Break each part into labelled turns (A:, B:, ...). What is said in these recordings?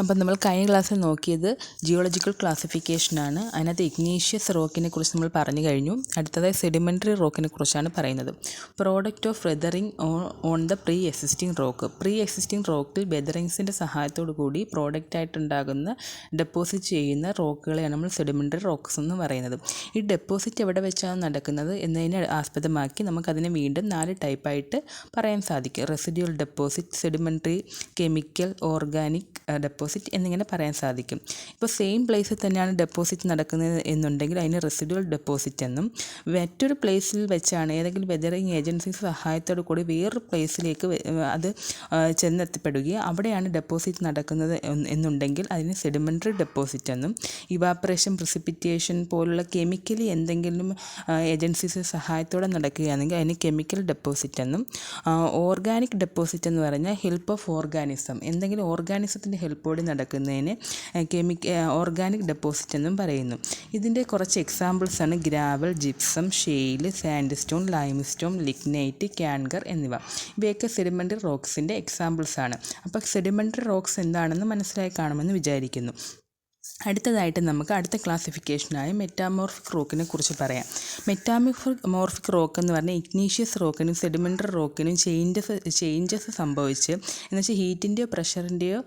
A: അപ്പം നമ്മൾ കഴിഞ്ഞ ക്ലാസ്സിൽ നോക്കിയത് ജിയോളജിക്കൽ ക്ലാസിഫിക്കേഷനാണ്. അതിനകത്ത് ഇഗ്നീഷ്യസ് റോക്കിനെ കുറിച്ച് നമ്മൾ പറഞ്ഞു കഴിഞ്ഞു. അടുത്തതായി സെഡിമെൻ്ററി റോക്കിനെ കുറിച്ചാണ് പറയുന്നത്. Product of weathering on the pre existing rock. Pre existing റോക്കിൽ വെതറിങ്സിൻ്റെ സഹായത്തോടു കൂടി പ്രോഡക്റ്റായിട്ടുണ്ടാകുന്ന ഡെപ്പോസിറ്റ് ചെയ്യുന്ന റോക്കുകളെയാണ് നമ്മൾ സെഡിമെൻ്ററി റോക്സ് എന്ന് പറയുന്നത്. ഈ ഡെപ്പോസിറ്റ് എവിടെ വെച്ചാണ് നടക്കുന്നത് എന്നതിനെ ആസ്പദമാക്കി നമുക്കതിനെ വീണ്ടും 4 ടൈപ്പായിട്ട് പറയാൻ സാധിക്കും. Residual deposit, sedimentary, chemical, organic deposit എന്നിങ്ങനെ പറയാൻ സാധിക്കും. ഇപ്പോൾ സെയിം പ്ലേസിൽ തന്നെയാണ് ഡെപ്പോസിറ്റ് നടക്കുന്നത് എന്നുണ്ടെങ്കിൽ അതിന് റെസിഡ്യൂവൽ ഡെപ്പോസിറ്റ് എന്നും, മറ്റൊരു പ്ലേസിൽ വെച്ചാണ് ഏതെങ്കിലും വെതറിങ് ഏജൻസി സഹായത്തോടു കൂടി വേറൊരു പ്ലേസിലേക്ക് അത് ചെന്നെത്തിപ്പെടുകയും അവിടെയാണ് ഡെപ്പോസിറ്റ് നടക്കുന്നത് എന്നുണ്ടെങ്കിൽ അതിന് സെഡിമെൻ്ററി ഡെപ്പോസിറ്റ് എന്നും, ഇവാപ്പറേഷൻ, പ്രിസിപ്പിറ്റേഷൻ പോലുള്ള കെമിക്കലി എന്തെങ്കിലും ഏജൻസീസ് സഹായത്തോടെ നടക്കുകയാണെങ്കിൽ അതിന് കെമിക്കൽ ഡെപ്പോസിറ്റ് എന്നും, ഓർഗാനിക് ഡെപ്പോസിറ്റ് എന്ന് പറഞ്ഞാൽ ഹെൽപ്പ് ഓഫ് ഓർഗാനിസം, എന്തെങ്കിലും ഓർഗാനിസത്തിൻ്റെ ഹെൽപ്പോടെ നടക്കുന്നതിന് ഓർഗാനിക് ഡെപ്പോസിറ്റ് എന്നും പറയുന്നു. ഇതിൻ്റെ കുറച്ച് എക്സാമ്പിൾസാണ് gravel, gypsum, shale, sandstone, limestone, lignite, kankar എന്നിവ. ഇവയൊക്കെ സെഡിമെൻ്ററി റോക്സിൻ്റെ എക്സാമ്പിൾസാണ്. അപ്പോൾ സെഡിമെൻ്ററി റോക്സ് എന്താണെന്ന് മനസ്സിലായി കാണുമെന്ന് വിചാരിക്കുന്നു. അടുത്തതായിട്ട് നമുക്ക് അടുത്ത ക്ലാസിഫിക്കേഷനായ മെറ്റാമോർഫിക് റോക്കിനെ കുറിച്ച് പറയാം. മെറ്റാമോർഫിക് റോക്ക് എന്ന് പറഞ്ഞാൽ ഇഗ്നീഷ്യസ് റോക്കിനും സെഡിമെൻ്ററി റോക്കിനും ചേഞ്ചസ് സംഭവിച്ച് എന്നുവെച്ചാൽ ഹീറ്റിൻ്റെയോ പ്രഷറിൻ്റെയോ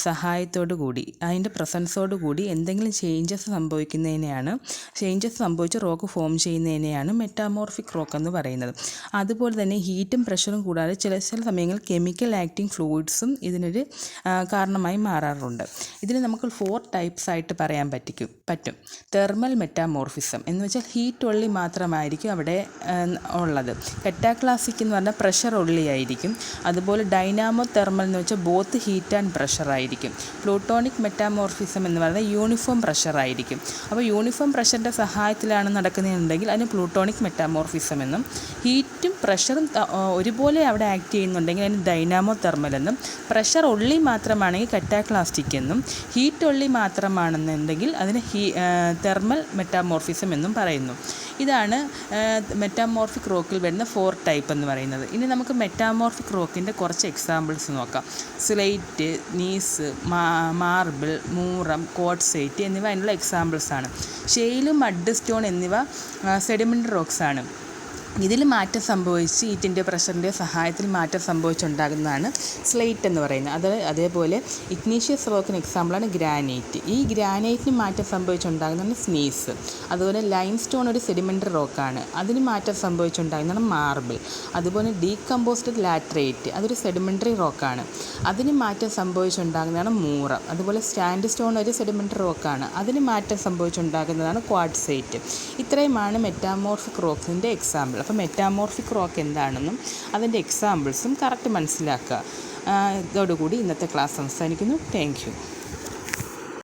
A: സഹായത്തോടു കൂടി അതിൻ്റെ പ്രസൻസോടു കൂടി എന്തെങ്കിലും ചേഞ്ചസ് സംഭവിച്ച് റോക്ക് ഫോം ചെയ്യുന്നതിനെയാണ് മെറ്റാമോർഫിക് റോക്ക് എന്ന് പറയുന്നത്. അതുപോലെ തന്നെ ഹീറ്റും പ്രഷറും കൂടാതെ ചില സമയങ്ങളിൽ കെമിക്കൽ ആക്ടിങ് ഫ്ലൂയിഡ്സും ഇതിനൊരു കാരണമായി മാറാറുണ്ട്. ഇതിന് നമുക്ക് 4 ടൈപ്സ് ആയിട്ട് പറയാൻ പറ്റും. തെർമൽ മെറ്റാമോർഫിസം എന്ന് വെച്ചാൽ ഹീറ്റ് ഒള്ളി മാത്രമായിരിക്കും അവിടെ ഉള്ളത്. പെറ്റാക്ലാസിക് എന്ന് പറഞ്ഞാൽ പ്രഷർ ഒള്ളി ആയിരിക്കും. അതുപോലെ ഡൈനാമോ തെർമൽ എന്ന് വെച്ചാൽ ബോത്ത് ഹീറ്റ് ആൻഡ് പ്രഷർ ആയിരിക്കും. പ്ലൂട്ടോണിക് മെറ്റാമോർഫിസം എന്ന് പറഞ്ഞാൽ യൂണിഫോം പ്രഷർ ആയിരിക്കും. അപ്പോൾ യൂണിഫോം പ്രഷറിൻ്റെ സഹായത്തിലാണ് നടക്കുന്നതെന്നുണ്ടെങ്കിൽ അതിന് പ്ലൂട്ടോണിക് മെറ്റാമോർഫിസം എന്നും, ഹീറ്റും പ്രഷറും ഒരുപോലെ അവിടെ ആക്ട് ചെയ്യുന്നുണ്ടെങ്കിൽ അതിന് ഡൈനാമോ തെർമൽ എന്നും, പ്രഷർ ഒള്ളി മാത്രമാണെങ്കിൽ കറ്റാക്ലാസ്റ്റിക് എന്നും, ഹീറ്റ് ഒള്ളി മാത്രമാണെന്നുണ്ടെങ്കിൽ അതിന് തെർമൽ മെറ്റാമോർഫിസം എന്നും പറയുന്നു. ഇതാണ് മെറ്റാമോർഫിക് റോക്കിൽ വരുന്ന 4 ടൈപ്പ് എന്ന് പറയുന്നത്. ഇനി നമുക്ക് മെറ്റാമോർഫിക് റോക്കിൻ്റെ കുറച്ച് എക്സാമ്പിൾസ് നോക്കാം. സ്ലേറ്റ്, നീസ്, മാർബിൾ, മൂറം, ക്വാർട്സൈറ്റ് എന്നിവ അതിനുള്ള എക്സാമ്പിൾസാണ്. ഷെയിലും മഡ് സ്റ്റോൺ എന്നിവ സെഡിമെൻ്ററി റോക്സ് ആണ്. ഇതിൽ മാറ്റം സംഭവിച്ച് ഹീറ്റിൻ്റെ പ്രഷറിൻ്റെ സഹായത്തിൽ മാറ്റം സംഭവിച്ചുണ്ടാകുന്നതാണ് സ്ലേറ്റ് എന്ന് പറയുന്നത്. അതേപോലെ ഇഗ്നീഷ്യസ് റോക്കിന് എക്സാമ്പിളാണ് ഗ്രാനൈറ്റ്. ഈ ഗ്രാനൈറ്റിന് മാറ്റം സംഭവിച്ചുണ്ടാകുന്നതാണ് സ്നീസ്. അതുപോലെ ലൈം സ്റ്റോൺ ഒരു സെഡിമെൻ്ററി റോക്കാണ്, അതിന് മാറ്റം സംഭവിച്ചുണ്ടാകുന്നതാണ് മാർബിൾ. അതുപോലെ ഡീകമ്പോസ്ഡ് ലാറ്ററൈറ്റ് അതൊരു സെഡിമെൻ്ററി റോക്കാണ്, അതിന് മാറ്റം സംഭവിച്ചുണ്ടാകുന്നതാണ് മൂറം. അതുപോലെ സാൻഡ് സ്റ്റോൺ ഒരു സെഡിമെൻ്ററി റോക്കാണ്, അതിന് മാറ്റം സംഭവിച്ചുണ്ടാകുന്നതാണ് ക്വാർട്സൈറ്റ്. ഇത്രയുമാണ് മെറ്റാമോർഫിക് റോക്കിൻ്റെ എക്സാമ്പിൾ. അപ്പോൾ മെറ്റാമോർഫിക് റോക്ക് എന്താണെന്നും അതിൻ്റെ എക്സാമ്പിൾസും കറക്റ്റ് മനസ്സിലാക്കുക. ഇതോടുകൂടി ഇന്നത്തെ ക്ലാസ് അവസാനിക്കുന്നു. Thank you.